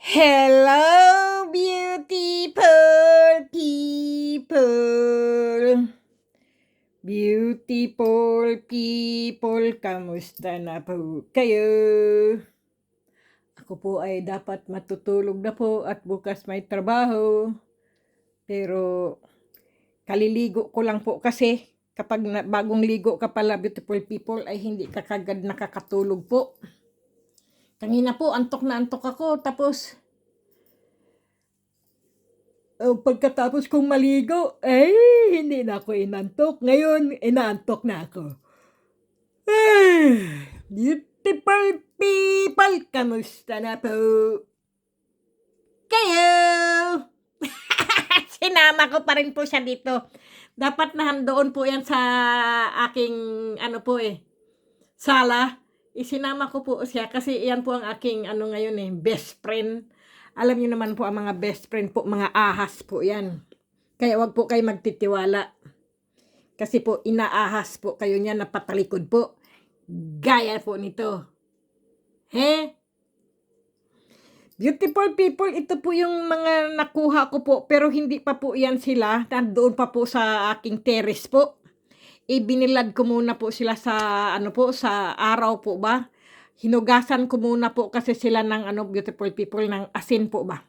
Hello, beautiful people. Beautiful people, kamusta na po kayo? Ako po ay dapat matutulog na po at bukas may trabaho. Pero kaliligo ko lang po kasi kapag bagong ligo ka pala, beautiful people, ay hindi ka kagad nakakatulog po. Kanina po, antok na antok ako. Tapos, pagkatapos kong maligo, hindi na ako inantok. Ngayon, inaantok na ako. Beautiful people, kamusta na po kayo? Sinama ko pa rin po siya dito. Dapat nahandoon po yan sa aking, sala. Isinama ko po siya kasi yan po ang aking, ngayon best friend. Alam niyo naman po ang mga best friend po, mga ahas po yan. Kaya wag po kayo magtitiwala. Kasi po, inaahas po kayo niya na patalikod po. Gaya po nito. Beautiful people, ito po yung mga nakuha ko po. Pero hindi pa po yan sila. Nandoon pa po sa aking terrace po. Ibinilad ko muna po sila sa, sa araw po ba? Hinugasan ko muna po kasi sila ng, beautiful people, ng asin po ba?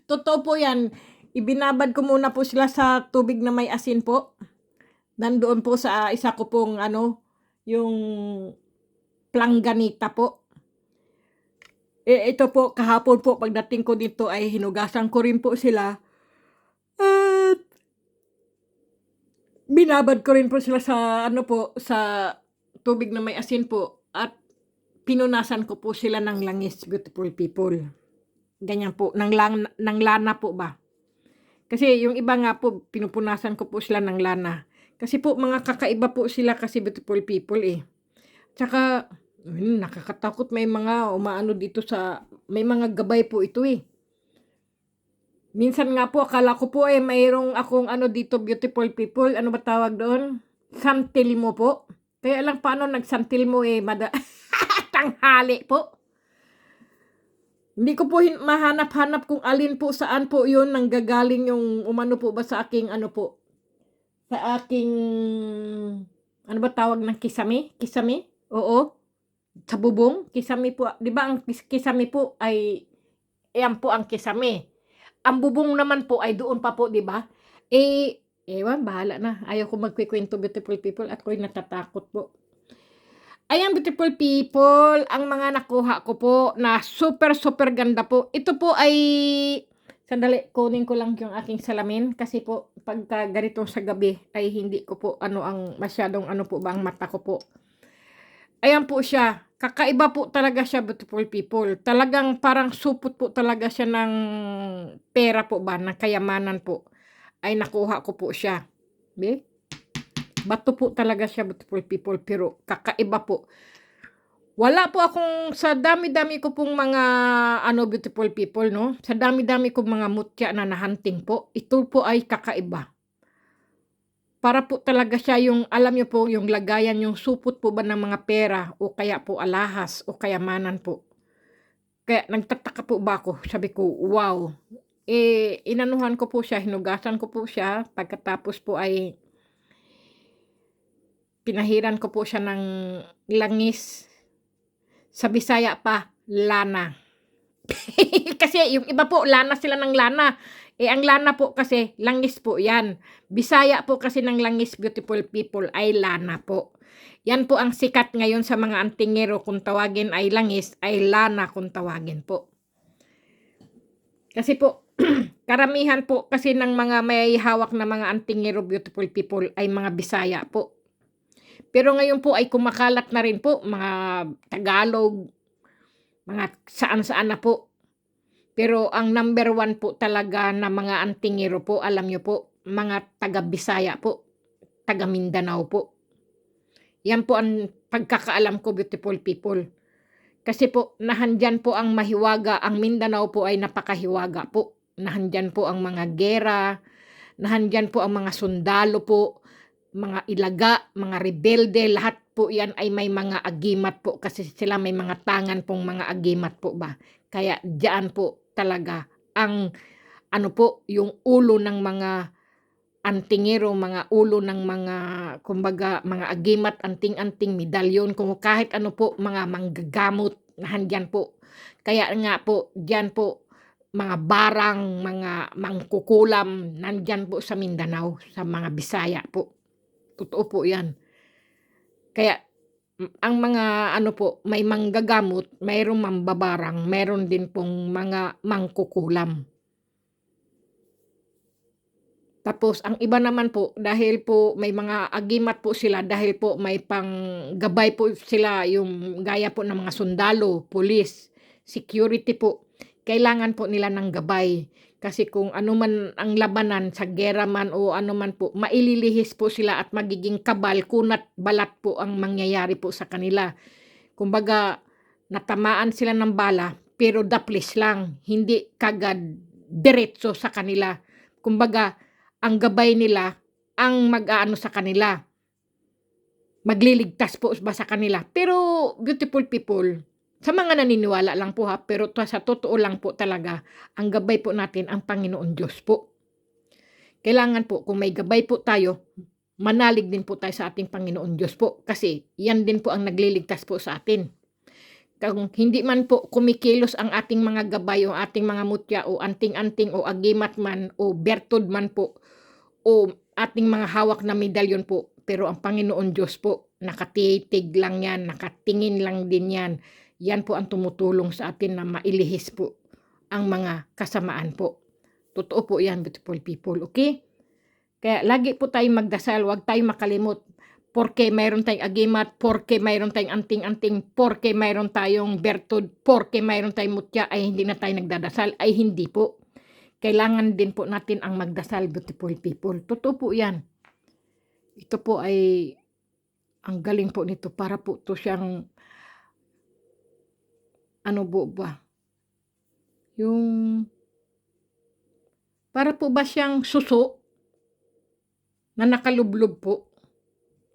Totoo po yan. Ibinabad ko muna po sila sa tubig na may asin po. Nandoon po sa isa ko pong, yung planganita po. Ito po, kahapon po, pagdating ko dito ay hinugasan ko rin po sila. At binabad ko rin po sila sa, sa tubig na may asin po. At pinunasan ko po sila ng langis, beautiful people. Ganyan po, ng lana po ba? Kasi yung iba nga po, pinupunasan ko po sila ng lana. Kasi po, mga kakaiba po sila kasi beautiful people eh. Tsaka, nakakatakot, may mga umaano dito sa, may mga gabay po ito eh. Minsan nga po, akala ko po mayroong akong dito, beautiful people, ano ba tawag doon? Santilmo po. Kaya lang paano nagsantilmo tanghali po. Hindi ko po mahanap-hanap kung alin po, saan po yun nanggagaling yung umano po ba sa aking sa aking, ano ba tawag ng kisame? Kisame? Oo. Sa bubong, kisame po. Di ba ang kisame po ay, yan po ang kisame. Ang bubong naman po ay doon pa po, di ba? Ewan, bahala na. Ayaw ko magkikwento, beautiful people, at ako'y natatakot po. Ayan, beautiful people, ang mga nakuha ko po na super ganda po. Ito po ay, sandali, kunin ko lang yung aking salamin kasi po, pagka ganito sa gabi ay hindi ko po ang masyadong po ba ang mata ko po. Ayan po siya. Kakaiba po talaga siya, beautiful people. Talagang parang supot po talaga siya ng pera po ba, ng kayamanan po. Ay nakuha ko po siya. Bato po talaga siya, beautiful people, pero kakaiba po. Wala po akong, sa dami-dami ko pong mga, beautiful people, no? Sa dami-dami ko mga mutya na nahunting po, ito po ay kakaiba. Para po talaga siya yung, alam niyo po, yung lagayan, yung supot po ba ng mga pera, o kaya po alahas, o kayamanan po. Kaya nagtataka po ba ako, sabi ko, wow. Inanuhan ko po siya, hinugasan ko po siya, pagkatapos po ay, pinahiran ko po siya ng langis. Sa Bisaya pa, lana. Kasi yung iba po, lana sila ng lana. Ang lana po kasi, langis po yan. Bisaya po kasi ng langis, beautiful people, ay lana po. Yan po ang sikat ngayon sa mga antingero, kung tawagin ay langis, ay lana kung tawagin po. Kasi po, karamihan po kasi ng mga may hawak na mga antingero, beautiful people, ay mga Bisaya po. Pero ngayon po ay kumakalat na rin po, mga Tagalog, mga saan-saan na po. Pero ang number 1 po talaga na mga antingero po, alam nyo po, mga taga-Bisaya po, taga-Mindanao po. Yan po ang pagkakaalam ko, beautiful people. Kasi po, nahandyan po ang mahiwaga, ang Mindanao po ay napakahiwaga po. Nahandyan po ang mga gera, nahandyan po ang mga sundalo po, mga ilaga, mga rebelde, lahat po yan ay may mga agimat po kasi sila may mga tangan pong mga agimat po ba. Kaya diyan po talaga ang ano po, yung ulo ng mga antingero, mga ulo ng mga kumbaga mga agimat, anting-anting, medalyon, kung kahit ano po, mga manggagamot nandiyan po. Kaya nga po, diyan po mga barang, mga mangkukulam nandiyan po sa Mindanao, sa mga Bisaya po. Totoo po 'yan. Kaya ang mga ano po, may manggagamot, mayroong mambabarang, meron din pong mga mangkukulam. Tapos ang iba naman po dahil po may mga agimat po sila dahil po may panggabay po sila yung gaya po ng mga sundalo, pulis, security po. Kailangan po nila ng gabay. Kasi kung ano man ang labanan sa giyera man o ano man po, maililihis po sila at magiging kabal, kunat balat po ang mangyayari po sa kanila. Kumbaga, natamaan sila ng bala pero daplis lang, hindi kagad diretso sa kanila. Kumbaga, ang gabay nila ang mag-aano sa kanila, magliligtas po ba sa kanila. Pero beautiful people, sa mga naniniwala lang po ha, pero sa totoo lang po talaga, ang gabay po natin ang Panginoon Diyos po. Kailangan po kung may gabay po tayo, manalig din po tayo sa ating Panginoon Diyos po kasi yan din po ang nagliligtas po sa atin. Kung hindi man po kumikilos ang ating mga gabay o ating mga mutya o anting-anting o agimat man o bertod man po o ating mga hawak na medalyon po, pero ang Panginoon Diyos po, nakatitig lang yan, nakatingin lang din yan. Yan po ang tumutulong sa atin na mailihis po ang mga kasamaan po. Totoo po yan, beautiful people, okay? Kaya lagi po tayong magdasal, huwag tayong makalimot. Porke mayroon tayong agimat, porke mayroon tayong anting-anting, porke mayroon tayong bertod, porke mayroon tayong mutya, ay hindi na tayo nagdadasal, ay hindi po. Kailangan din po natin ang magdasal, beautiful people. Totoo po yan. Ito po ay, ang galing po nito, para po to siyang, ano po ba? Yung, para po ba siyang suso na nakalublob po?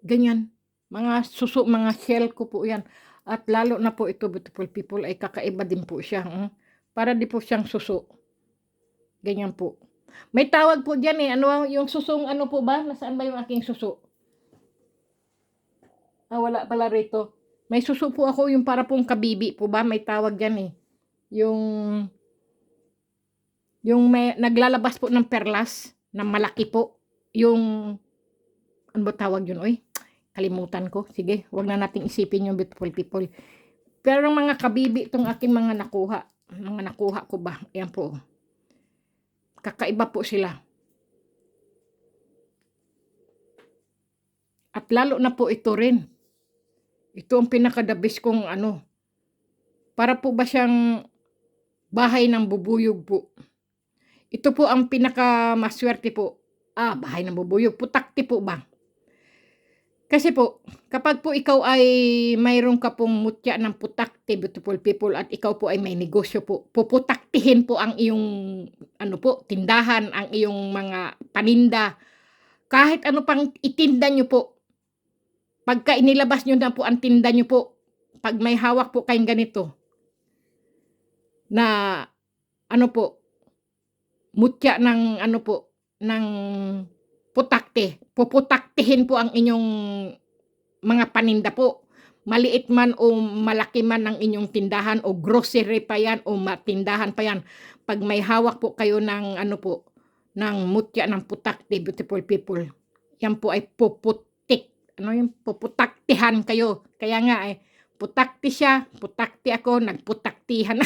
Ganyan. Mga suso, mga shell ko po yan. At lalo na po ito, beautiful people, ay kakaiba din po siya. Para di po siyang suso. Ganyan po. May tawag po dyan eh. Ano yung susong ano po ba? Nasaan ba yung aking suso? Wala pala rito. May suso po ako yung para pong kabibi po ba? May tawag dyan eh. Yung may, naglalabas po ng perlas na malaki po. Yung, ano ba tawag yun? Oy, kalimutan ko. Sige, wag na nating isipin yung beautiful people. Pero ng mga kabibi itong aking mga nakuha. Mga nakuha ko ba? Ayan po. Kakaiba po sila. At lalo na po ito rin. Ito ang pinakadabis kong ano. Para po ba siyang bahay ng bubuyog po. Ito po ang pinakamaswerte po. Bahay ng bubuyog. Putakti po ba? Kasi po, kapag po ikaw ay mayroon ka pong mutya ng putakti, beautiful people, at ikaw po ay may negosyo po, puputaktihin po ang iyong ano po, tindahan, ang iyong mga paninda. Kahit ano pang itinda nyo po, pagka inilabas nyo na po ang tinda nyo po, pag may hawak po kayong ganito, na ano po, mutya ng ano po, ng putakte, puputaktihin po ang inyong mga paninda po. Maliit man o malaki man ang inyong tindahan o grocery pa yan o tindahan pa yan. Pag may hawak po kayo ng ano po, ng mutya ng putakte, beautiful people, yan po ay puputik. Ano yung puputaktihan kayo. Kaya nga putakti siya, putakti ako, nagputaktihan.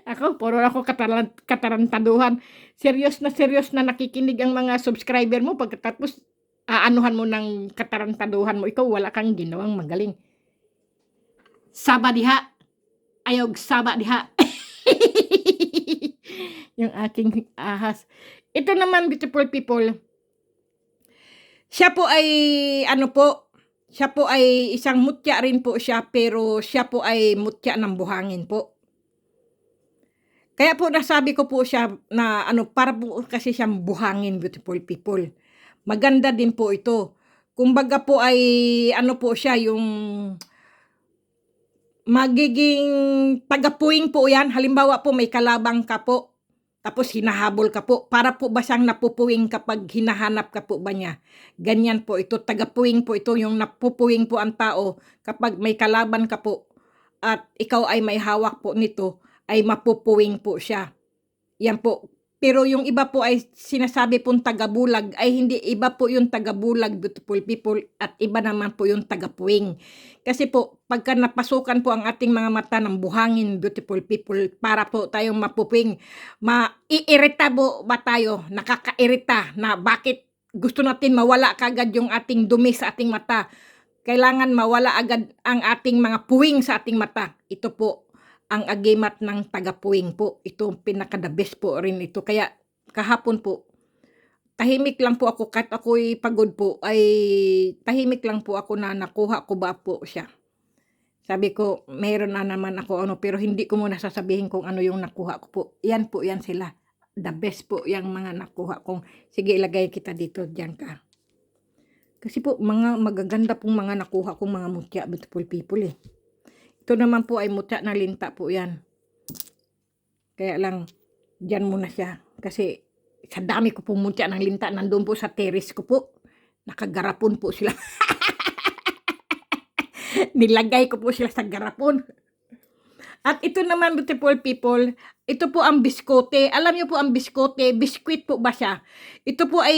Ako, puro ako katarantaduhan. Serious na nakikinig ang mga subscriber mo. Pagkatapos, aanuhan mo ng katarantaduhan mo. Ikaw, wala kang ginawang magaling. Saba diha. Ayog saba diha. Yung aking ahas. Ito naman, beautiful people. Siya po ay, ano po, siya po ay isang mutya rin po siya, pero siya po ay mutya ng buhangin po. Kaya po nasabi ko po siya na ano, para po kasi siyang buhangin, beautiful people. maganda din po ito. Kumbaga po ay ano po siya, yung magiging tagapuwing po yan. Halimbawa po may kalabang ka po, tapos hinahabol ka po. Para po ba siyang napupuwing kapag hinahanap ka po ba niya? Ganyan po ito, tagapuwing po ito, yung napupuwing po ang tao kapag may kalaban ka po at ikaw ay may hawak po nito, ay mapupuwing po siya. Yan po. Pero yung iba po ay sinasabi pong tagabulag, ay hindi, iba po yung tagabulag, beautiful people, at iba naman po yung tagapuwing. Kasi po, pagka napasukan po ang ating mga mata ng buhangin, beautiful people, para po tayong mapupuwing, maiirita po ba tayo, nakakairita, na bakit gusto natin mawala kagad yung ating dumi sa ating mata. Kailangan mawala agad ang ating mga puwing sa ating mata. Ito po ang agimat ng tagapuwing po. Ito pinaka-the best po rin ito. Kaya kahapon po, tahimik lang po ako, kahit ako'y pagod po, ay tahimik lang po ako na nakuha ko ba po siya. Sabi ko, mayroon na naman ako pero hindi ko muna sasabihin kung ano yung nakuha ko po. Yan po, yan sila. The best po yung mga nakuha kong, sige ilagay kita dito, diyan ka. Kasi po, mga magaganda pong mga nakuha kong mga mutya, beautiful people eh. Ito naman po ay mutya na linta po yan. Kaya lang, dyan muna siya. Kasi sa dami ko pong mutya ng linta, nandun po sa terrace ko po. Nakagarapon po sila. Nilagay ko po sila sa garapon. At ito naman, beautiful people, ito po ang biskote. Alam niyo po ang biskote, biskuit po ba siya? Ito po ay,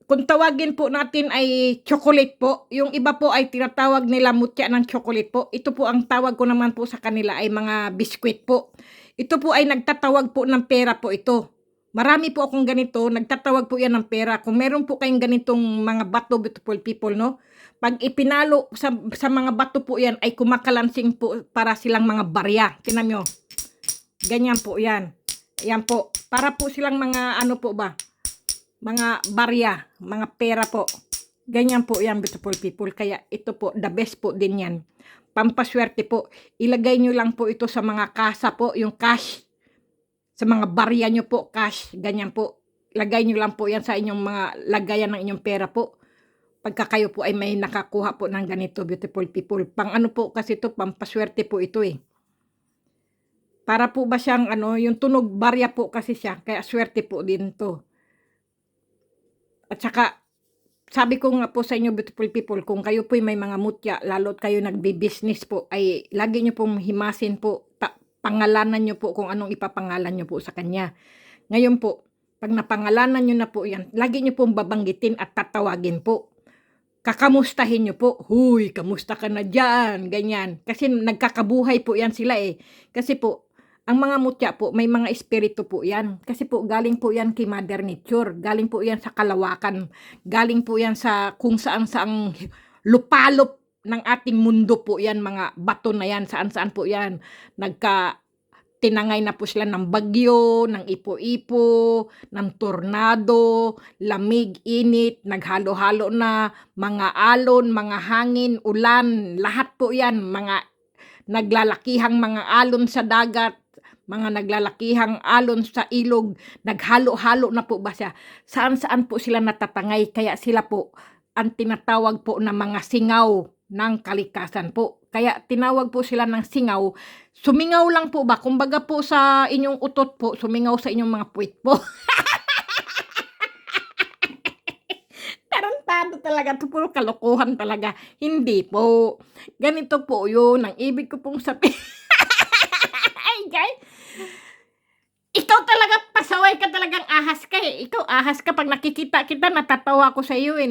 kung tawagin po natin ay chocolate po. Yung iba po ay tinatawag nila mutya ng chocolate po. Ito po ang tawag ko naman po sa kanila ay mga biskuit po. Ito po ay nagtatawag po ng pera po ito. Marami po akong ganito, nagtatawag po yan ng pera. Kung meron po kayong ganitong mga bato, beautiful people, no? Pag ipinalo sa mga bato po yan, ay kumakalansing po para silang mga barya. Tingnan nyo. Ganyan po yan. Yan po. Para po silang mga ano po ba? Mga barya, mga pera po. Ganyan po yan, beautiful people. Kaya ito po, the best po din yan. Pampaswerte po. Ilagay nyo lang po ito sa mga kasa po, yung cash. Sa mga barya nyo po, cash. Ganyan po. Lagay nyo lang po yan sa inyong mga lagayan ng inyong pera po. Pagka kayo po ay may nakakuha po ng ganito, beautiful people. Pang ano po kasi ito, pampaswerte po ito eh. Para po ba siyang ano, yung tunog barya po kasi siya. Kaya swerte po din to. At saka, sabi ko nga po sa inyo, beautiful people, kung kayo po may mga mutya, lalo't kayo nagbi-business po, ay lagi nyo pong himasin po, pangalanan nyo po kung anong ipapangalan nyo po sa kanya. Ngayon po, pag napangalanan nyo na po yan, lagi nyo pong babanggitin at tatawagin po. Kakamustahin nyo po, huy, kamusta ka na dyan, ganyan. Kasi nagkakabuhay po yan sila eh. Kasi po, ang mga mutya po, may mga espiritu po yan. Kasi po, galing po yan kay Mother Nature. Galing po yan sa kalawakan. Galing po yan sa kung saan-saang lupalop ng ating mundo po yan, mga bato na yan. Saan-saan po yan. Tinangay na po sila ng bagyo, ng ipo-ipo, ng tornado, lamig, init, naghalo-halo na, mga alon, mga hangin, ulan, lahat po yan, mga naglalakihang mga alon sa dagat, mga naglalakihang alon sa ilog, naghalo-halo na po ba siya? Saan-saan po sila natatangay, kaya sila po ang tinatawag po na mga singaw ng kalikasan po. Kaya tinawag po sila ng singaw. Sumingaw lang po ba? Kumbaga po sa inyong utot po, sumingaw sa inyong mga puwit po. Tarantado talaga. Ito puro kalokohan talaga. Hindi po. Ganito po yun. Ang ibig ko pong sabihin. Ay, guys. Ikaw talaga, pasaway ka talagang ahas ka eh. Ikaw ahas ka, pag nakikita kita, natatawa ko sa iyo eh.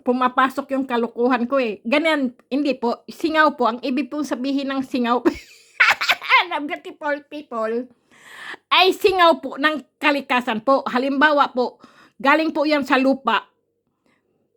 Pumapasok yung kalukuhan ko eh. Ganyan, hindi po. Singaw po, ang ibig pong sabihin ng singaw, beautiful people, ay singaw po ng kalikasan po. Halimbawa po, galing po yan sa lupa.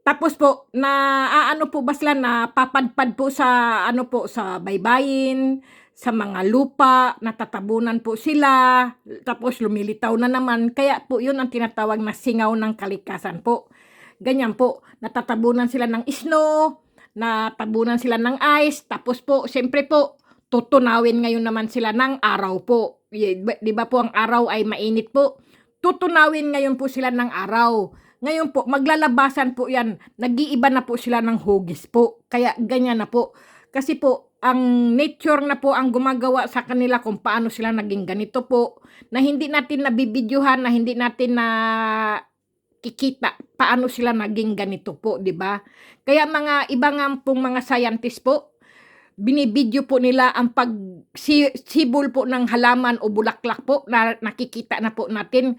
Tapos po, ano po ba sila, na papadpad po sa, ano po, sa baybayin, sa mga lupa, natatabunan po sila, tapos lumilitaw na naman. Kaya po yun ang tinatawag na singaw ng kalikasan po. Ganyan po, natatabunan sila ng snow, natabunan sila ng ice, tapos po, siyempre po, tutunawin ngayon naman sila ng araw po. Di ba po ang araw ay mainit po? Tutunawin ngayon po sila ng araw. Ngayon po, maglalabasan po yan. Nag-iiba na po sila ng hugis po. Kaya ganyan na po. Kasi po, ang nature na po ang gumagawa sa kanila kung paano sila naging ganito po. Na hindi natin nabibidyohan, na hindi natin na kikita paano sila naging ganito po, di ba? Kaya mga iba nga pong mga scientist po, binibidyo po nila ang pagsibol po ng halaman o bulaklak po na nakikita na po natin.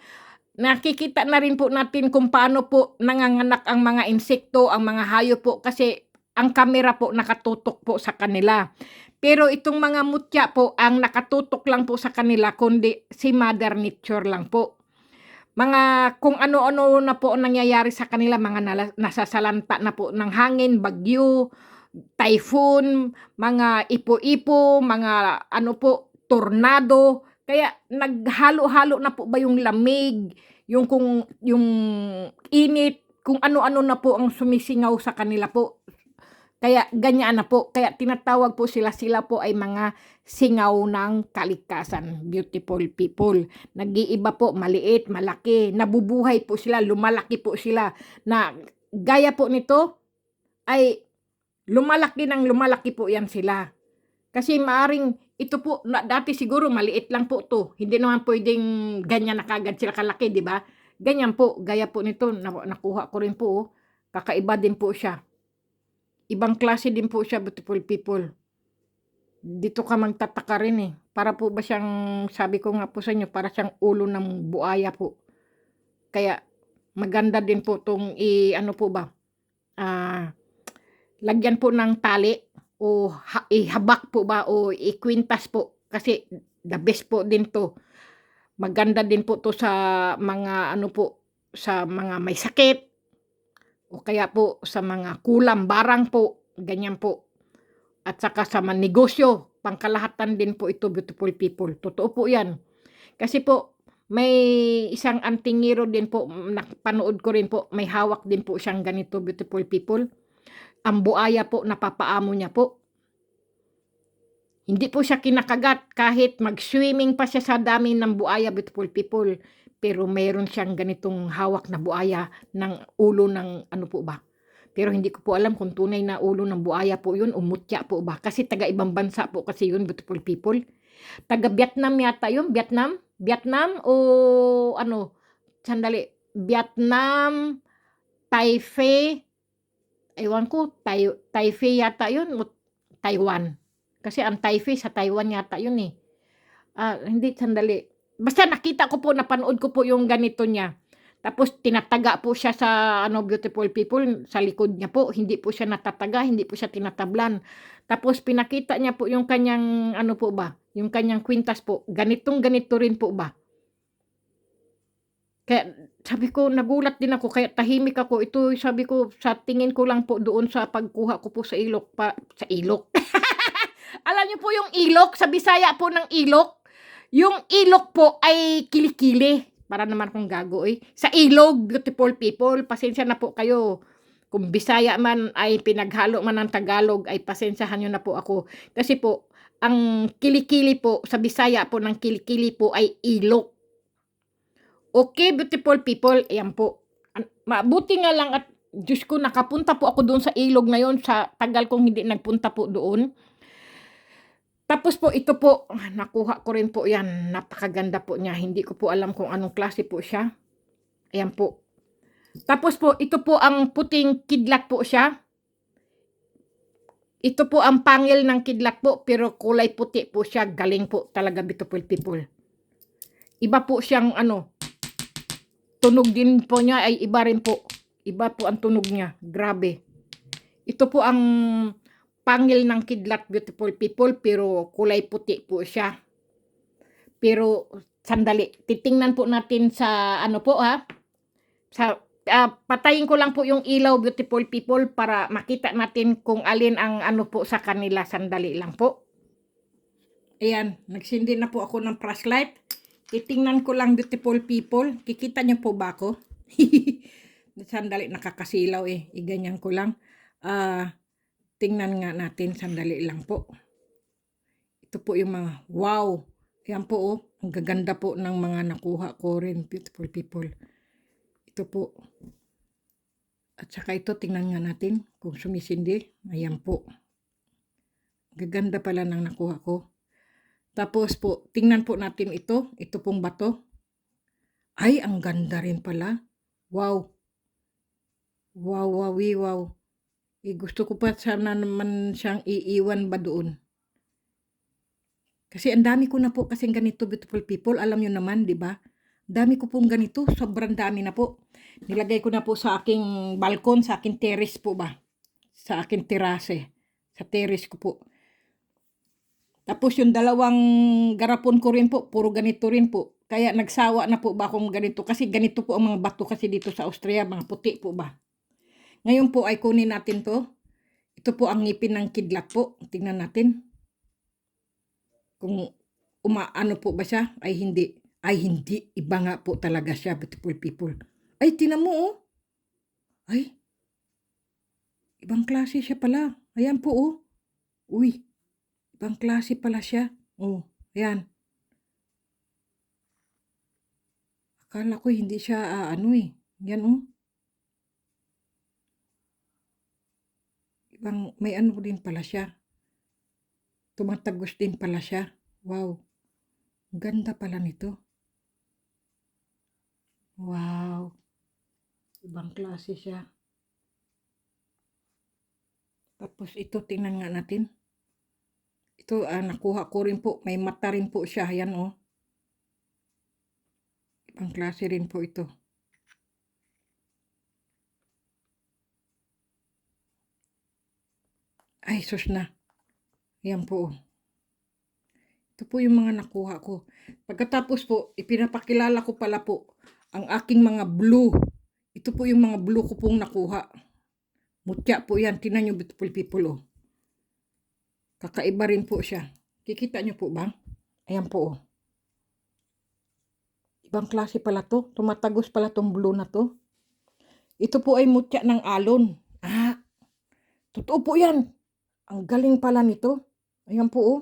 Nakikita na rin po natin kung paano po nanganganak ang mga insekto, ang mga hayop po kasi ang kamera po nakatutok po sa kanila. Pero itong mga mutya po ang nakatutok lang po sa kanila kundi si Mother Nature lang po. Mga kung ano-ano na po ang nangyayari sa kanila, mga nasasalanta na po ng hangin, bagyo, typhoon, mga ipo-ipo, mga ano po, tornado. Kaya naghalo-halo na po ba yung lamig, yung init, kung ano-ano na po ang sumisingaw sa kanila po. Kaya ganyan na po. Kaya tinatawag po sila po ay mga singaw ng kalikasan. Beautiful people. Nag-iiba po, maliit, malaki. Nabubuhay po sila, lumalaki po sila. Na gaya po nito ay lumalaki ng lumalaki po yan sila. Kasi maaring ito po, dati siguro maliit lang po to. Hindi naman pwedeng ganyan na kagad sila kalaki, di ba? Ganyan po, gaya po nito, nakuha ko rin po. Oh. Kakaiba din po siya. Ibang klase din po siya, beautiful people. Dito ka magtataka rin eh. Para po ba siyang, sabi ko nga po sa inyo, para siyang ulo ng buaya po. Kaya maganda din po itong ano po ba, lagyan po ng tali o ihabak po ba o ikwintas po. Kasi the best po din to. Maganda din po to sa mga ano po, sa mga may sakit. O kaya po sa mga kulang barang po, ganyan po. At saka sa mga negosyo, pangkalahatan din po ito, beautiful people. Totoo po yan. Kasi po, may isang antingero din po, napanood ko rin po, may hawak din po siyang ganito, beautiful people. Ang buaya po, napapaamo niya po. Hindi po siya kinakagat kahit mag-swimming pa siya sa dami ng buaya, beautiful people. Pero mayroon siyang ganitong hawak na buaya ng ulo ng ano po ba. Pero hindi ko po alam kung tunay na ulo ng buaya po yun o mutya po ba. Kasi taga ibang bansa po kasi yun, beautiful people. Taga Vietnam yata yun, Vietnam? Vietnam o ano, sandali, Vietnam, Taipei, ewan ko, Taipei yata yun o Taiwan. Kasi ang Taipei sa Taiwan yata yun eh. Hindi, sandali. Basta nakita ko po, napanood ko po yung ganito niya. Tapos tinataga po siya sa ano, beautiful people, sa likod niya po. Hindi po siya natataga, hindi po siya tinatablan. Tapos pinakita niya po yung kanyang ano po ba, yung kanyang kwintas po. Ganitong ganito rin po ba. Kaya sabi ko, nagulat din ako, kaya tahimik ako. Ito sabi ko, sa tingin ko lang po doon sa pagkuha ko po sa ilok, sa ilok. Alam niyo po yung ilok, sa Bisaya po ng ilok. Yung ilok po ay kilikili. Para naman kung gago eh. Sa ilog, beautiful people, pasensya na po kayo. Kung Bisaya man ay pinaghalo man ng Tagalog, ay pasensyahan nyo na po ako. Kasi po, ang kilikili po, sa Bisaya po ng kilikili po ay ilok. Okay, beautiful people, ayan po. Mabuti nga lang at Diyos ko, nakapunta po ako doon sa ilog ngayon sa tagal kong hindi nagpunta po doon. Tapos po ito po, nakuha ko rin po yan. Napakaganda po niya. Hindi ko po alam kung anong klase po siya. Ayan po. Tapos po, ito po ang puting kidlat po siya. Ito po ang pangil ng kidlat po, pero kulay puti po siya. Galing po talaga, beautiful people. Iba po siyang ano, tunog din po niya ay iba rin po. Iba po ang tunog niya. Grabe. Ito po ang pangil ng kidlat, beautiful people, pero kulay puti po siya. Pero sandali, titingnan po natin sa ano po ha. Sa patayin ko lang po yung ilaw, beautiful people, para makita natin kung alin ang ano po sa kanila. Sandali lang po. Ayan, nagsindi na po ako ng flashlight. Titingnan ko lang, beautiful people. Kikita niyo po ba ako? Sandali, nakakasilaw eh. Iganyan ko lang. Tingnan nga natin, sandali lang po. Ito po yung mga, wow. Ayan po oh. Ang gaganda po ng mga nakuha ko rin, beautiful people. Ito po. At saka ito, tingnan nga natin kung sumisindi. Ayan po. Gaganda pala ng nakuha ko. Tapos po, tingnan po natin ito. Ito pong bato. Ay, ang ganda rin pala. Wow. Wow, wow, wow. Gusto ko pa sana naman siyang iiwan ba doon. Kasi ang dami ko na po kasing ganito, beautiful people. Alam nyo naman, di ba? Dami ko pong ganito. Sobrang dami na po. Nilagay ko na po sa aking balkon, sa aking terrace po ba? Sa aking terase. Sa terrace ko po. Tapos yung dalawang garapon ko rin po, puro ganito rin po. Kaya nagsawa na po ba akong ganito. Kasi ganito po ang mga bato kasi dito sa Austria, mga puti po ba. Ngayon po ay kunin natin to. Ito po ang ngipin ng kidlat po. Tingnan natin. Kung umaano po ba siya? Ay hindi. Ay hindi. Iba nga po talaga siya, beautiful people. Ay, tinan mo oh. Ay. Ibang klase siya pala. Ayan po oh. Uy. Ibang klase pala siya. Oh, ayan. Akala ko hindi siya ano eh. Yan oh. Ibang, may ano din pala siya. Tumatagos din pala siya. Wow. Ganda pala nito. Wow. Ibang klase siya. Tapos ito, tingnan nga natin. Ito, nakuha ko rin po. May mata rin po siya. Yan oh. Ibang klase rin po ito. Ay, sus na. Yan po. Ito po yung mga nakuha ko. Pagkatapos po, ipinapakilala ko pala po ang aking mga blue. Ito po yung mga blue ko pong nakuha. Mutya po yan. Tingnan nyo, beautiful people oh. Kakaiba rin po siya. Kikita nyo po ba? Ayan po oh. Ibang klase pala to. Tumatagos pala tong blue na to. Ito po ay mutya ng alon. Totoo po yan. Ang galing pala nito. Ayan po oh.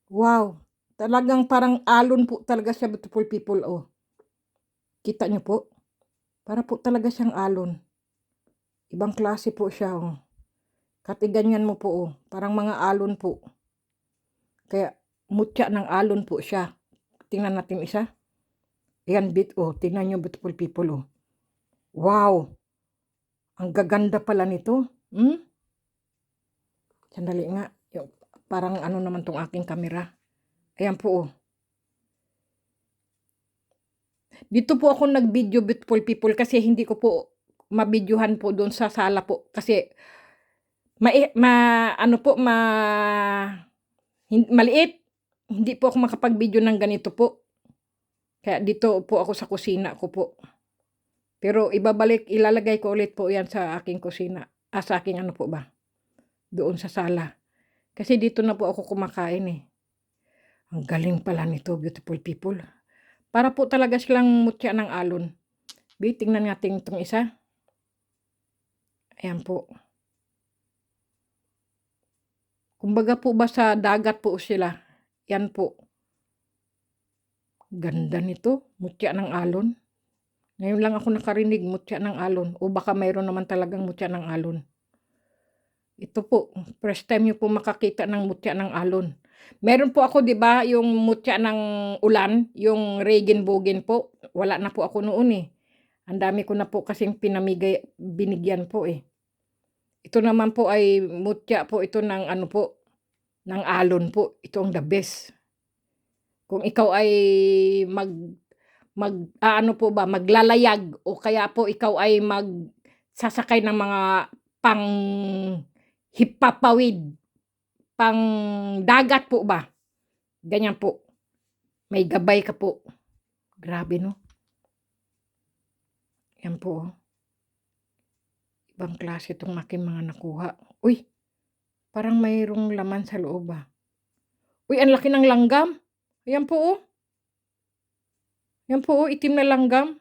Wow. Talagang parang alon po talaga siya, beautiful people oh. Kita nyo po? Para po talaga siyang alon. Ibang klase po siya oh. Katiganyan mo po oh. Parang mga alon po. Kaya mutya ng alon po siya. Tingnan natin isa. Ayan bit oh. Tingnan nyo, beautiful people oh. Wow. Ang gaganda pala nito. Sandali nga. Yung, parang ano naman tong aking kamera. Ayan po oh. Dito po ako nag-video, beautiful people, kasi hindi ko po mabidyohan po doon sa sala po. Kasi maliit. Hindi po ako makapag-video ng ganito po. Kaya dito po ako sa kusina ko po. Pero ilalagay ko ulit po yan sa aking kusina. Sa aking ano po ba? Doon sa sala. Kasi dito na po ako kumakain eh. Ang galing pala nito, beautiful people. Para po talaga silang mutya ng alon. Tingnan natin itong isa. Ayan po. Kumbaga po ba sa dagat po sila. Yan po. Ganda nito. Mutya ng alon. Ngayon lang ako nakarinig mutya ng alon. O baka mayroon naman talagang mutya ng alon. Ito po. First time nyo po makakita ng mutya ng alon. Meron po ako, di ba, yung mutya ng ulan, yung regenbogen po. Wala na po ako noon eh. Ang dami ko na po kasing binigyan po eh. Ito naman po ay mutya po ito ng ano po, ng alon po. Ito ang the best. Kung ikaw ay ano po ba, maglalayag o kaya po ikaw ay magsasakay ng mga pang hipapawid, pang dagat po ba? Ganyan po. May gabay ka po. Grabe no. Yan po. Ibang klase itong aking mga nakuha. Uy, parang mayroong laman sa loob ah. Uy, ang laki ng langgam. Ayan po oh. Yan po oh, itim na langgam.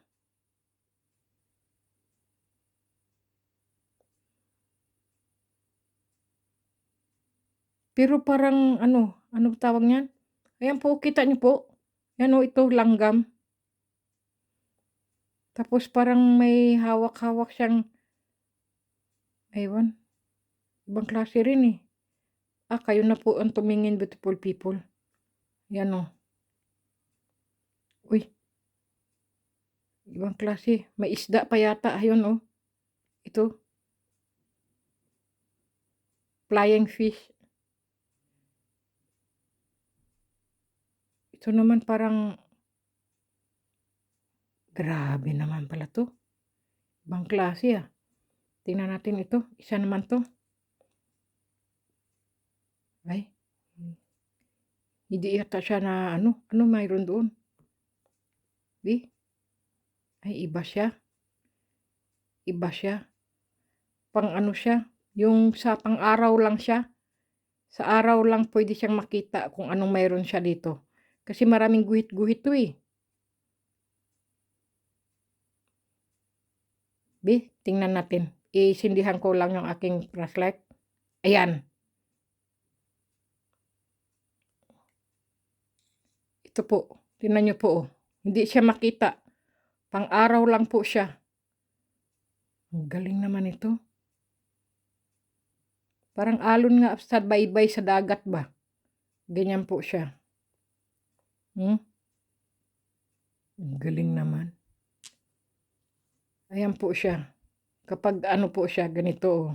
Pero parang ano tawag niyan? Ayan po, kita niyo po. Yan oh, ito langgam. Tapos parang may hawak-hawak siyang, ewan, ibang klase rin eh. Kayo na po ang tumingin, beautiful people. Yan o. Uy, ibang klase. May isda pa yata. Ayun o. Ito. Flying fish. Ito naman parang, grabe naman pala to. Ibang klase ah. Tingnan natin ito. Isa naman to. Ay. Hindi yata siya na ano. Ano mayroon doon? Di? Ay, iba siya. Iba siya. Pang ano siya. Yung sa pang-araw lang siya. Sa araw lang pwede siyang makita kung anong mayroon siya dito. Kasi maraming guhit-guhit to eh. Tingnan natin. Isindihan ko lang yung aking flashlight. Ayan. Ito po. Tingnan nyo po oh. Hindi siya makita. Pang-araw lang po siya. Ang galing naman ito. Parang alon nga sa baybay sa dagat ba? Ganyan po siya. Ang galing naman. Ayan po siya. Kapag ano po siya, ganito oh.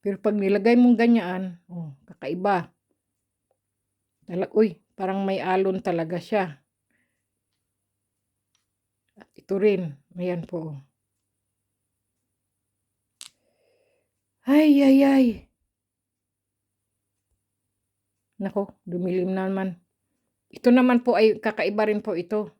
Pero pag nilagay mong ganyan, oh, kakaiba. Uy, parang may alon talaga siya. At ito rin. Ayan po. Ay, ay, ay. Nako, dumilim naman. Ito naman po ay kakaiba rin po ito.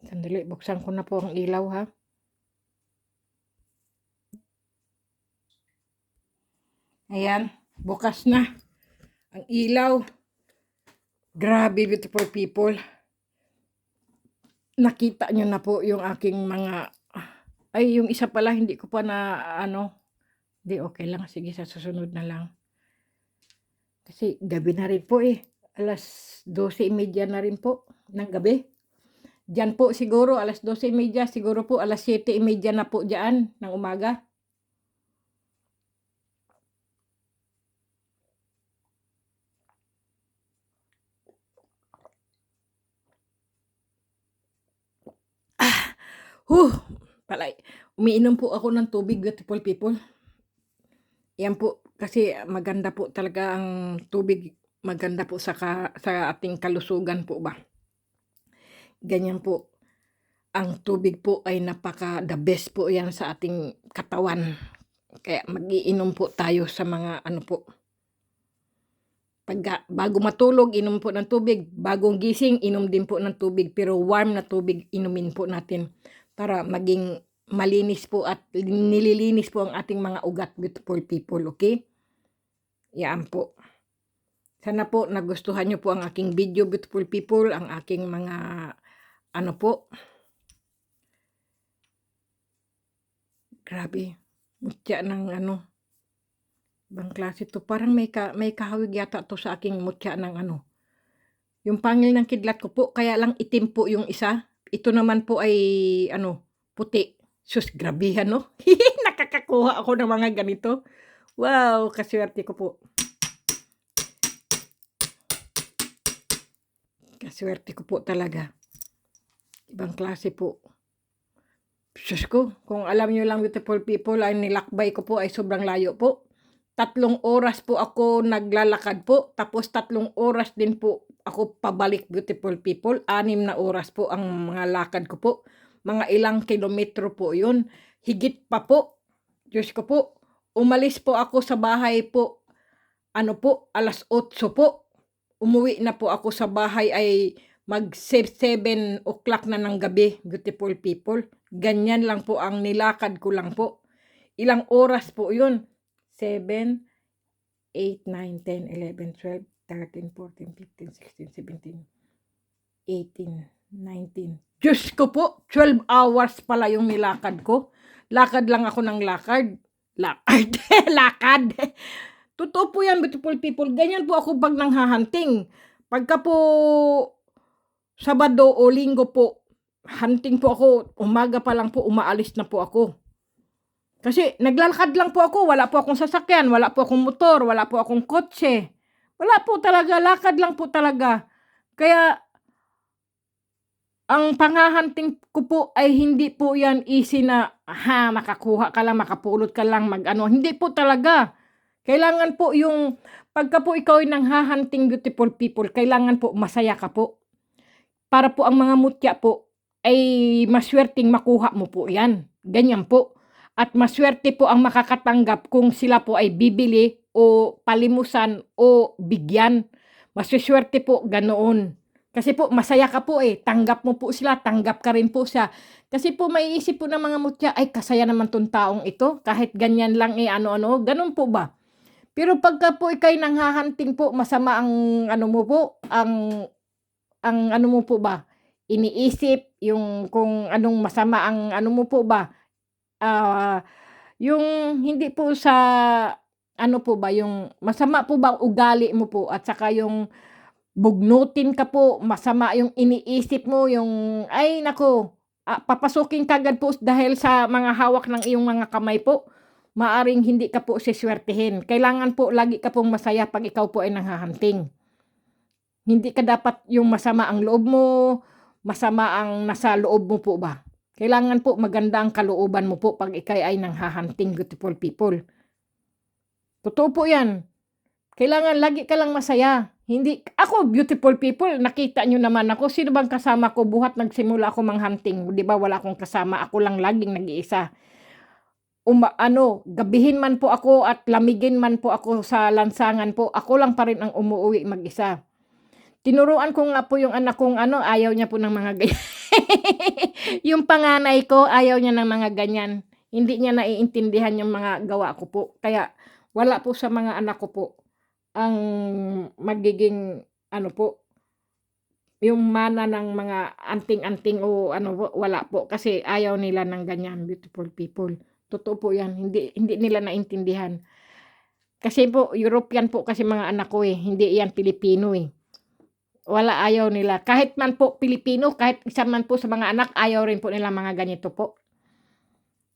Sandali, buksan ko na po ang ilaw ha. Ayan, bukas na ang ilaw. Grabe, beautiful people. Nakita nyo na po yung aking mga, ay yung isa pala hindi ko pa na ano, di okay lang, sige sa susunod na lang. Kasi gabi na rin po eh, alas 12:30 na rin po ng gabi. Diyan po siguro alas 12:30, siguro po alas 7:30 na po diyan ng umaga. Palay. Umiinom po ako ng tubig, beautiful people. Yan po, kasi maganda po talaga ang tubig. Maganda po sa ating kalusugan po ba. Ganyan po. Ang tubig po ay the best po yan sa ating katawan. Kaya mag-iinom po tayo sa mga ano po. Bago matulog, inom po ng tubig. Bagong gising, inom din po ng tubig. Pero warm na tubig, inumin po natin. Para maging malinis po at nililinis po ang ating mga ugat, beautiful people, okay? Yan po. Sana po nagustuhan nyo po ang aking video, beautiful people, ang aking mga ano po. Grabe. Mutya ng ano. Ibang klase to. Parang may kahawig yata to sa aking mutya ng ano. Yung pangil ng kidlat ko po, kaya lang itim po yung isa. Ito naman po ay ano, puti. Sus, grabihan no? Nakakakuha ako ng mga ganito. Wow, kaswerte ko po. Kaswerte ko po talaga. Ibang klase po. Sus ko, kung alam nyo lang, beautiful people, ay nilakbay ko po ay sobrang layo po. 3 oras po ako naglalakad po. Tapos 3 oras din po ako pabalik, beautiful people. 6 na oras po ang mga lakad ko po. Mga ilang kilometro po yun. Higit pa po. Diyos ko po. Umalis po ako sa bahay po. Ano po, alas 8 po. Umuwi na po ako sa bahay ay mag 7 o'clock na ng gabi, beautiful people. Ganyan lang po ang nilakad ko lang po. Ilang oras po yun? 7, 8, 9, 10, 11, 12, 13, 14, 15, 16, 17. 18, 19. Diyos ko po, 12 hours pala yung nilakad ko. Lakad lang ako ng lakad. Lakad. Lakad. Totoo po yan, beautiful people. Ganyan po ako pag nanghahunting. Pagka po Sabado o Linggo po, hunting po ako. Umaga pa lang po, umaalis na po ako. Kasi naglalakad lang po ako. Wala po akong sasakyan, wala po akong motor, wala po akong kotse. Wala po talaga, lakad lang po talaga. Kaya ang panghahunting ko po ay hindi po yan easy na makakuha ka lang, makapulot ka lang, mag-ano. Hindi po talaga. Kailangan po yung, pagka po ikaw ay nanghahunting, beautiful people, kailangan po masaya ka po. Para po ang mga mutya po ay maswerteng makuha mo po yan. Ganyan po. At maswerte po ang makakatanggap kung sila po ay bibili o palimusan o bigyan. Maswerte po ganoon. Kasi po masaya ka po tanggap mo po sila, tanggap ka rin po siya. Kasi po maiisip po ng mga mutya, ay kasaya naman tong taong ito, kahit ganyan lang ano-ano, ganun po ba? Pero pagka po ikay nanghahanting po, masama ang ano mo po, ang ano mo po ba, iniisip yung kung anong masama ang ano mo po ba, yung hindi po sa ano po ba, yung masama po ba ang ugali mo po at saka yung bugnutin ka po, masama yung iniisip mo, yung ay naku, papasukin ka agad po dahil sa mga hawak ng iyong mga kamay po, maaring hindi ka po siswertehin. Kailangan po lagi ka pong masaya pag ikaw po ay nanghahunting. Hindi ka dapat yung masama ang loob mo, masama ang nasa loob mo po ba. Kailangan po maganda ang kalooban mo po pag ikay ay nanghahunting, beautiful people. Totoo po yan. Kailangan lagi ka lang masaya. Hindi, ako, beautiful people, nakita nyo naman ako. Sino bang kasama ko buhat nagsimula ako manghunting? Di ba wala akong kasama? Ako lang laging nag-iisa. Gabihin man po ako at lamigin man po ako sa lansangan po, ako lang pa rin ang umuwi mag-isa. Tinuruan ko nga po yung anak kong ayaw niya po ng mga ganyan. Yung panganay ko, ayaw niya ng mga ganyan. Hindi niya naiintindihan yung mga gawa ko po. Kaya wala po sa mga anak ko po ang magiging po, yung mana ng mga anting-anting o wala po. Kasi ayaw nila ng ganyan, beautiful people. Totoo po yan. Hindi nila naintindihan. Kasi po, European po kasi mga anak ko hindi yan Pilipino Wala, ayaw nila. Kahit man po Pilipino, kahit isa man po sa mga anak, ayaw rin po nila mga ganito po.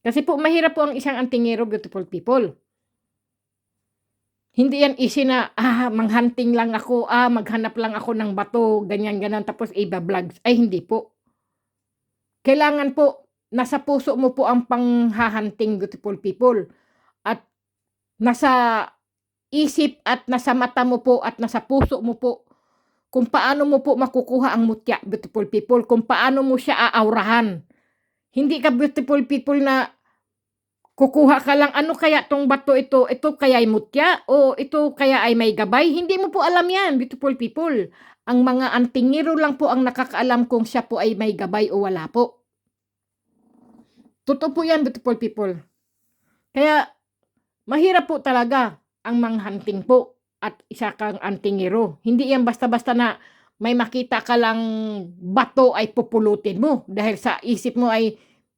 Kasi po mahirap po ang isang antingero, beautiful people. Hindi yan easy na, manghunting lang ako, maghanap lang ako ng bato, ganyan-ganan, tapos iba-vlogs. Ay, hindi po. Kailangan po, nasa puso mo po ang panghahunting, beautiful people. At nasa isip at nasa mata mo po at nasa puso mo po kung paano mo po makukuha ang mutya, beautiful people, kung paano mo siya aaurahan. Hindi ka, beautiful people, na kukuha ka lang, ano kaya tong bato ito kaya ay mutya o ito kaya ay may gabay. Hindi mo po alam yan, beautiful people. Ang mga antingero lang po ang nakakaalam kung siya po ay may gabay o wala po. Totoo po yan, beautiful people. Kaya mahirap po talaga ang manghunting po at isa kang antingero. Hindi yan basta-basta na may makita ka lang bato ay pupulutin mo dahil sa isip mo ay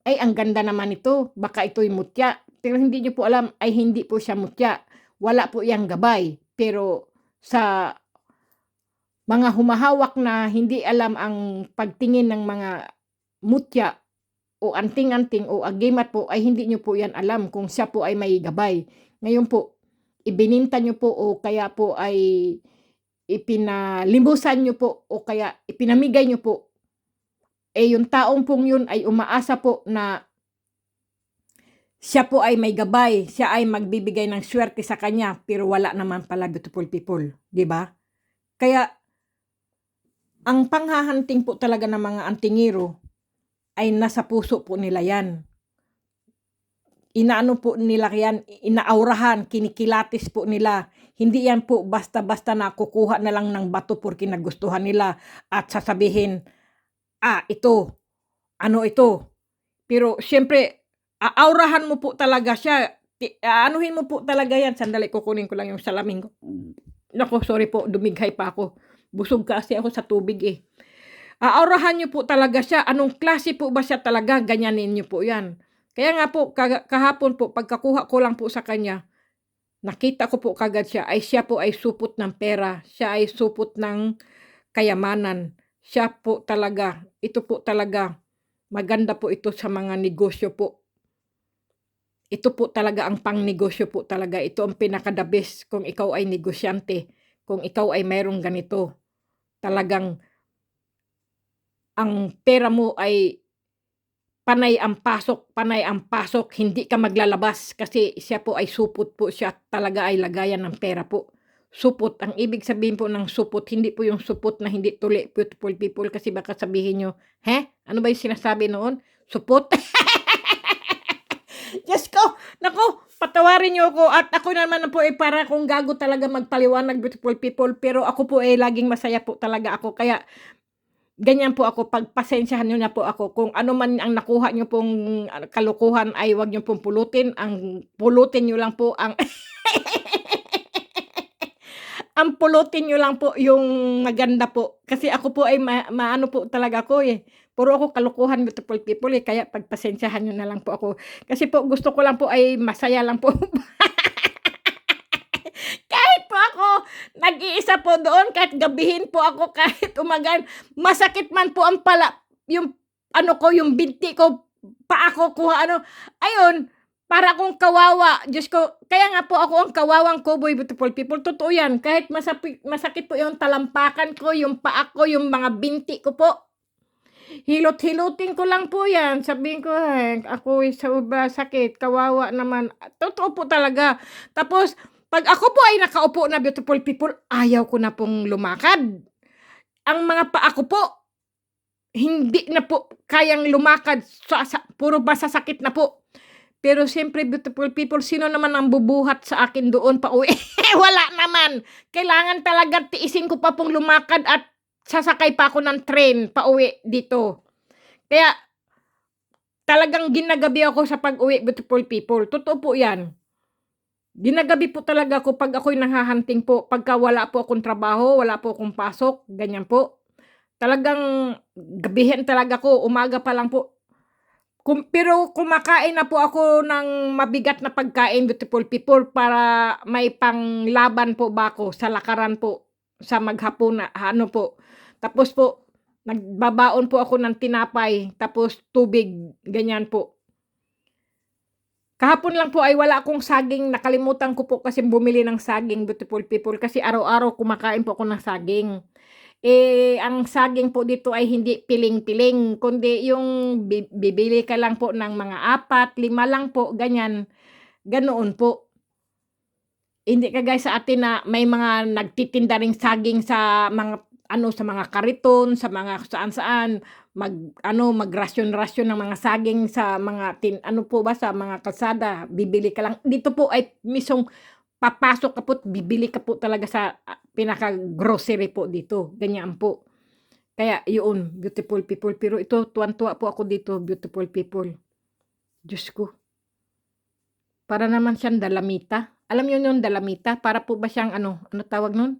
ang ganda naman ito, baka ito'y mutya. Pero hindi nyo po alam, ay hindi po siya mutya. Wala po yang gabay. Pero sa mga humahawak na hindi alam ang pagtingin ng mga mutya o anting-anting o agimat po, ay hindi nyo po yan alam kung siya po ay may gabay. Ngayon po, ibininta nyo po o kaya po ay ipinalimusan nyo po o kaya ipinamigay nyo po, yung taong pong yun ay umaasa po na siya po ay may gabay, siya ay magbibigay ng swerte sa kanya, pero wala naman pala, beautiful people, di ba? Kaya ang panghahunting po talaga ng mga antingero ay nasa puso po nila yan. Inaano po nila yan, inaaurahan, kinikilatis po nila. Hindi yan po basta-basta na kukuha na lang ng bato porque nagustuhan nila at sasabihin, ito, ito. Pero syempre, aaurahan mo po talaga siya. Anuhin mo po talaga yan. Sandali, kukunin ko lang yung salamin ko. Naku, sorry po, dumighay pa ako. Busog kasi ako sa tubig Aaurahan niyo po talaga siya. Anong klase po ba siya talaga, ganyanin niyo po 'yan. Kaya nga po kahapon po pagkakuha ko lang po sa kanya, nakita ko po kaagad siya po ay supot ng pera, siya ay supot ng kayamanan. Siya po talaga, ito po talaga, maganda po ito sa mga negosyo po. Ito po talaga ang pangnegosyo po talaga. Ito ang pinaka-the best kung ikaw ay negosyante, kung ikaw ay mayroong ganito. Talagang ang pera mo ay panay ang pasok, hindi ka maglalabas kasi siya po ay supot po siya, talaga ay lagayan ng pera po. Supot, ang ibig sabihin po ng supot, hindi po yung supot na hindi tuli, beautiful people, kasi baka sabihin niyo, "He? Ano ba yung sinasabi noon? Supot?" Diyos ko, naku, patawarin niyo ako at ako naman po ay para akong gago talaga magpaliwanag, beautiful people, pero ako po ay laging masaya po talaga ako kaya ganyan po ako, pagpasensyahan niyo na po ako kung ano man ang nakuha niyo pong kalokohan ay wag niyo pong pulutin, ang pulutin niyo lang po ang ang pulutin niyo lang po yung maganda po. Kasi ako po ay maano po talaga ako, eh, puro ako kalokohan, beautiful people, eh, kaya pagpasensyahan niyo na lang po ako. Kasi po gusto ko lang po ay masaya lang po. Kahit po ako nag-iisa po doon, kahit gabihin po ako, kahit umagaan, masakit man po ang yung ano ko, yung binti ko, paa ko, kung ano, ayun, para akong kawawa, Diyos ko. Kaya nga po ako ang kawawang cowboy, beautiful people, totoo yan. Kahit masakit po yung talampakan ko, yung paa ko, yung mga binti ko po, hilot-hilutin ko lang po yan. Sabihin ko, "Ay, ako'y sobra sakit, kawawa naman." Totoo po talaga. Tapos 'pag ako po ay nakaupo na, beautiful people, ayaw ko na pong lumakad. Ang mga paa ko po, hindi na po kayang lumakad, puro masasakit na po. Pero siyempre, beautiful people, sino naman ang bubuhat sa akin doon pauwi? Wala naman. Kailangan talaga tiisin ko pa pong lumakad at sasakay pa ako ng train pauwi dito. Kaya talagang ginagabi ako sa pag-uwi, beautiful people. Totoo po 'yan. Ginagabi po talaga ako 'pag ako'y naghahunting po, pagka wala po akong trabaho, wala po akong pasok, ganyan po. Talagang gabihin talaga ako, umaga pa lang po. Pero kumakain na po ako ng mabigat na pagkain, beautiful people, para may panglaban po ba ako sa lakaran po, sa maghapon na ano po. Tapos po, nagbabaon po ako ng tinapay, tapos tubig, ganyan po. Kahapon lang po ay wala akong saging, nakalimutan ko po kasi bumili ng saging, beautiful people, kasi araw-araw kumakain po ako ng saging. Eh, ang saging po dito ay hindi piling-piling, kundi yung bibili ka lang po ng mga 4, 5 lang po, ganyan, ganoon po. Hindi kagaya sa atin na may mga nagtitinda ring saging sa mga ano, sa mga kariton, sa mga saan-saan, magrasyon-rasyon ng mga saging sa mga ano po ba, sa mga kalsada, bibili ka lang. Dito po ay mismong papasok ka po't bibili ka po talaga sa, pinaka-grocery po dito, ganyan po. Kaya yun, beautiful people, pero ito tuwang-tuwa po ako dito, beautiful people. Diyos ko, para naman siyang dalamita. Alam niyo yung dalamita, para po ba siyang ano, ano tawag nun?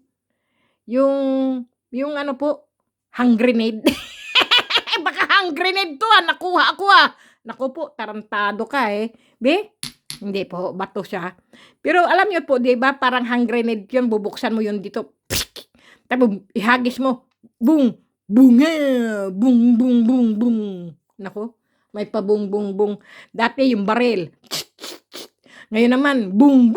Yung yung ano po, hand grenade. Baka hand grenade 'to, nakuha ako, Naku po, tarantado ka, eh. Hindi po, bato siya. Pero alam niyo po, 'di ba, parang hand grenade 'yun, bubuksan mo 'yun dito, tapos ihagis mo, bung, bunga, bung, bung, bung, bung. Naku, may pa-bung, bung, bung. Dati yung baril, ngayon naman, bung.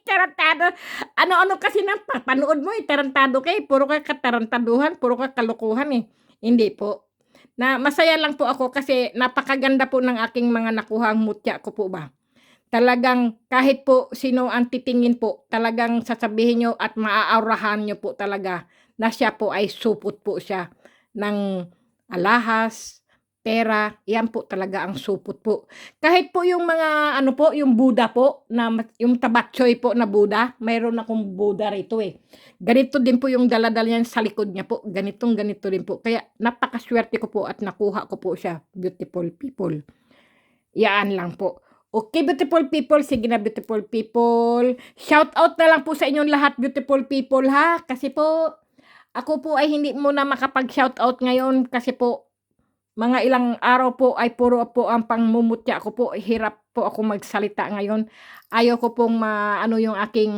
Tarantado. Ano-ano kasi na panood mo, eh, tarantado ka, eh, puro ka katarantaduhan, puro ka kalokohan, eh. Hindi po. Na masaya lang po ako kasi napakaganda po ng aking mga nakuhang mutya ko po ba. Talagang kahit po sino ang titingin po, talagang sasabihin niyo at maaaurahan niyo po talaga na siya po ay supot po siya ng alahas, pera, yan po talaga ang supot po. Kahit po yung mga ano po, yung Buddha po, na yung tabatsoy po na Buddha, mayroon akong Buddha rito, eh. Ganito din po yung dala-dala niyan sa likod niya po, ganitong ganito din po. Kaya napakaswerte ko po at nakuha ko po siya, beautiful people. Yan lang po. Okay, beautiful people, sige na, beautiful people. Shout out na lang po sa inyong lahat, beautiful people, ha. Kasi po Ako po ay hindi muna makapag-shoutout ngayon kasi po mga ilang araw po ay puro po ang pangmumutya ko po, hirap po ako magsalita ngayon. Ayaw ko pong maano yung aking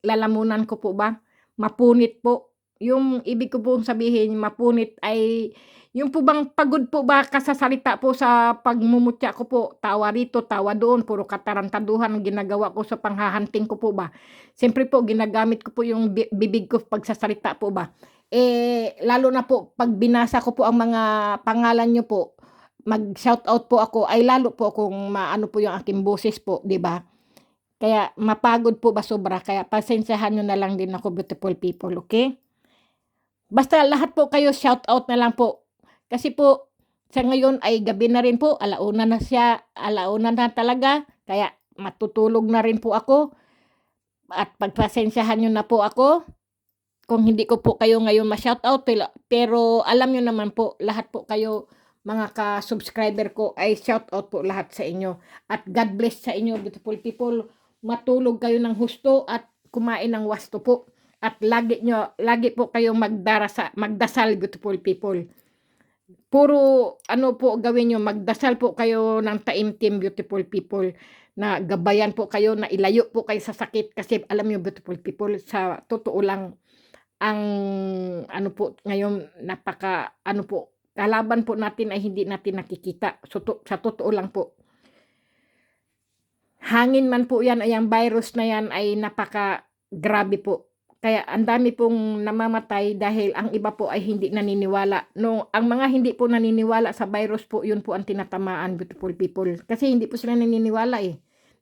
lalamunan ko po ba, mapunit po. Yung ibig ko pong sabihin mapunit ay yung po bang pagod po ba kasasalita po sa pagmumutya ko po, tawa rito, tawa doon, puro katarantaduhan ang ginagawa ko sa panghahunting ko po ba. Siyempre po ginagamit ko po yung bibig ko pagsasalita po ba. Lalo na po 'pag binasa ko po ang mga pangalan niyo po, mag-shoutout po ako ay lalo po akong maano po yung aking boses po, 'di ba? Kaya mapagod po ba sobra kaya pasensyahan niyo na lang din ako beautiful people, okay? Basta lahat po kayo shoutout na lang po. Kasi po sa ngayon ay gabi na rin po, 1:00 na siya, 1:00 na talaga, kaya matutulog na rin po ako at pagpasensyahan niyo na po ako. Kung hindi ko po kayo ngayon ma-shoutout pero alam niyo naman po lahat po kayo mga ka-subscriber ko ay shoutout po lahat sa inyo. At God bless sa inyo beautiful people. Matulog kayo ng husto at kumain ng wasto po. At lagi po kayong magdasal beautiful people. Puro ano po gawin niyo, magdasal po kayo ng taimtim beautiful people na gabayan po kayo na ilayo po kayo sa sakit kasi alam niyo beautiful people sa totoo lang ang ano po ngayon ano po, kalaban po natin ay hindi natin nakikita. Sa totoo lang po. Hangin man po 'yan ay ang virus na 'yan ay napakagrabe po. Kaya ang dami pong namamatay dahil ang iba po ay hindi naniniwala. No, ang mga hindi po naniniwala sa virus po, 'yun po ang tinatamaan beautiful people. Kasi hindi po sila naniniwala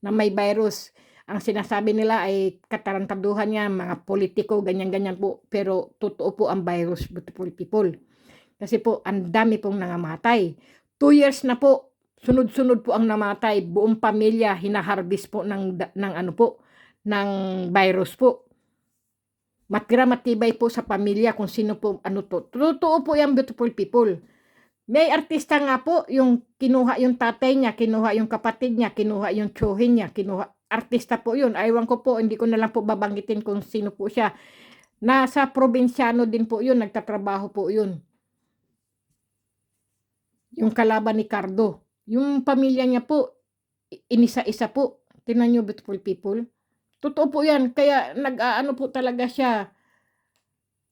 na may virus. Ang sinasabi nila ay katarantaduhan niya, mga politiko, ganyan-ganyan po. Pero totoo po ang virus, beautiful people. Kasi po, ang dami pong nangamatay. 2 years na po, sunod-sunod po ang namatay. Buong pamilya, hinaharbis po ng ano po, ng virus po. Matibay po sa pamilya kung sino po, ano to. Totoo po yan, beautiful people. May artista nga po, yung kinuha yung tatay niya, kinuha yung kapatid niya, kinuha yung tsuhin niya, artista po yun. Aywan ko po, hindi ko na lang po babanggitin kung sino po siya. Nasa probinsyano din po yun, nagtatrabaho po yun. Yung kalaban ni Cardo. Yung pamilya niya po, inisa-isa po. Tingnan nyo, beautiful people. Totoo po yan. Kaya nag-aano po talaga siya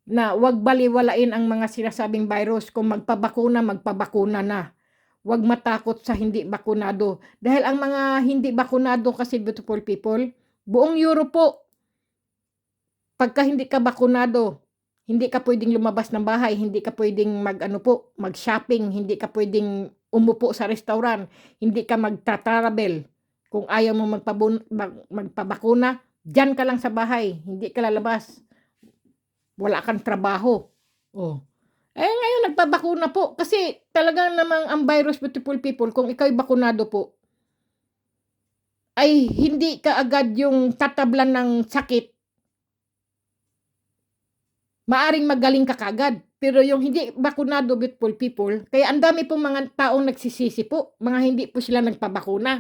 na wag baliwalain ang mga sinasabing virus. Kung magpabakuna na. Wag matakot sa hindi bakunado. Dahil ang mga hindi bakunado kasi beautiful people, buong Europe po, pagka hindi ka bakunado, hindi ka pwedeng lumabas ng bahay, hindi ka pwedeng mag-shopping, hindi ka pwedeng umupo sa restaurant, hindi ka magta-travel. Kung ayaw mo magpabakuna, diyan ka lang sa bahay, hindi ka lalabas. Wala kang trabaho. Oh. Ngayon nagpabakuna po kasi talagang namang ang virus beautiful people kung ikaw'y bakunado po ay hindi ka agad yung tatablan ng sakit. Maaring magaling ka kagad. Pero yung hindi bakunado beautiful people, kaya ang dami pong mga taong nagsisisi po, mga hindi po sila nagpabakuna.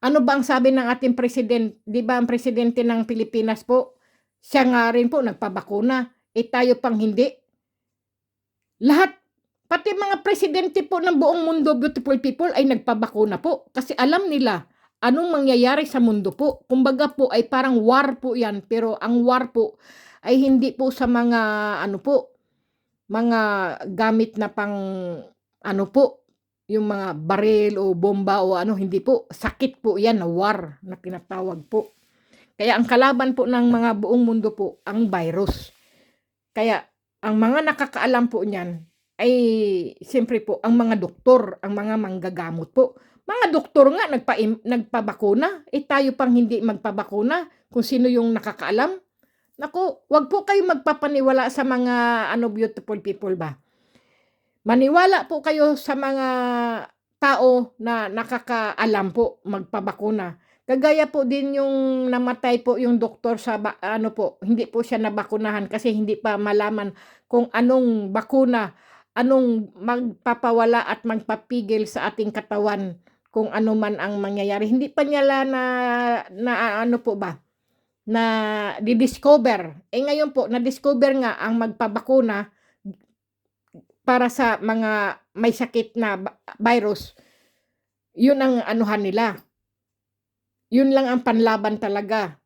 Ano ba ang sabi ng ating president? 'Di ba ang presidente ng Pilipinas po, siya nga rin po nagpabakuna. Tayo pang hindi. Lahat, pati mga presidente po ng buong mundo, beautiful people, ay nagpabakuna po. Kasi alam nila anong mangyayari sa mundo po. Kumbaga po ay parang war po yan. Pero ang war po ay hindi po sa mga mga gamit na pang yung mga baril o bomba o hindi po. Sakit po yan na war na tinatawag po. Kaya ang kalaban po ng mga buong mundo po, ang virus. Kaya ang mga nakakaalam po niyan ay siyempre po ang mga doktor, ang mga manggagamot po. Mga doktor nga nagpabakuna, tayo pang hindi magpabakuna kung sino yung nakakaalam. Naku, wag po kayo magpapaniwala sa mga beautiful people ba. Maniwala po kayo sa mga tao na nakakaalam po magpabakuna. Kagaya po din yung namatay po yung doktor sa hindi po siya nabakunahan kasi hindi pa malaman kung anong bakuna, anong magpapawala at magpapigil sa ating katawan kung ano man ang mangyayari. Hindi pa niya na po ba? na di-discover. Ngayon po, na-discover nga ang magpabakuna para sa mga may sakit na virus. Yun ang anuhan nila. Yun lang ang panlaban talaga.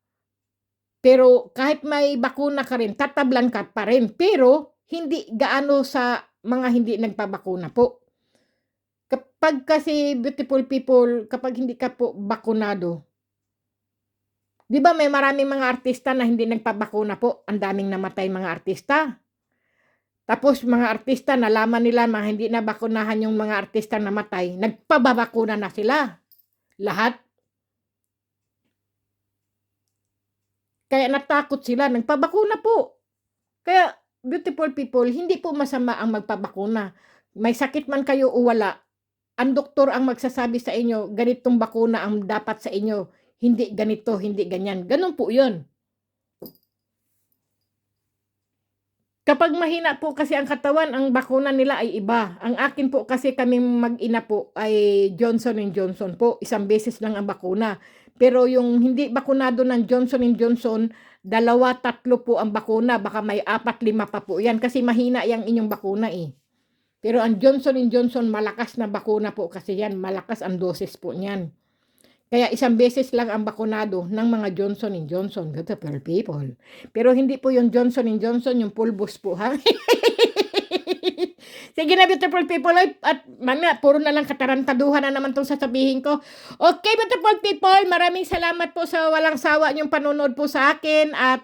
Pero kahit may bakuna ka rin, tatablan ka pa rin. Pero hindi gaano sa mga hindi nagpabakuna po. Kapag kasi beautiful people, kapag hindi ka po bakunado, 'di ba may maraming mga artista na hindi nagpabakuna po, ang daming namatay mga artista. Tapos mga artista nalaman nila mga hindi nabakunahan yung mga artistang namatay, nagpababakuna na sila, lahat. Kaya natakot sila, nagpabakuna po. Kaya beautiful people, hindi po masama ang magpabakuna. May sakit man kayo o wala, ang doktor ang magsasabi sa inyo, ganitong bakuna ang dapat sa inyo, hindi ganito, hindi ganyan. Gano'n po 'yun. Kapag mahina po kasi ang katawan, ang bakuna nila ay iba. Ang akin po kasi kaming mag-ina po ay Johnson& Johnson po, isang beses lang ang bakuna. Pero yung hindi bakunado ng Johnson& Johnson, 2, 3 po ang bakuna, baka may 4, 5 pa po 'yan kasi mahina yang inyong bakuna, eh. Pero ang Johnson& Johnson malakas na bakuna po kasi 'yan, malakas ang doses po niyan. Kaya isang beses lang ang bakunado ng mga Johnson& Johnson, beautiful people. Pero hindi po yung Johnson& Johnson, yung pulbos po, ha? Sige na, beautiful people, at mamaya puro na lang katarantaduhan na naman 'tong sasabihin ko. Okay, beautiful people, maraming salamat po sa walang sawa niyong panonood po sa akin at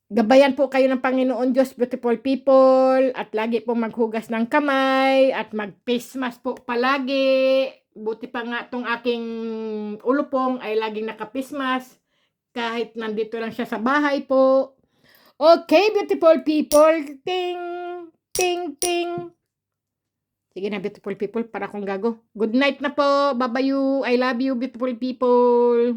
gabayan po kayo ng Panginoon Diyos, beautiful people, at lagi po maghugas ng kamay at mag-face mask po palagi. Buti pa nga tong aking ulupong ay laging naka-face mask kahit nandito lang siya sa bahay po. Okay, beautiful people. Ting, ting, ting. Sige na, beautiful people, para akong gago. Good night na po. Bye-bye you. I love you, beautiful people.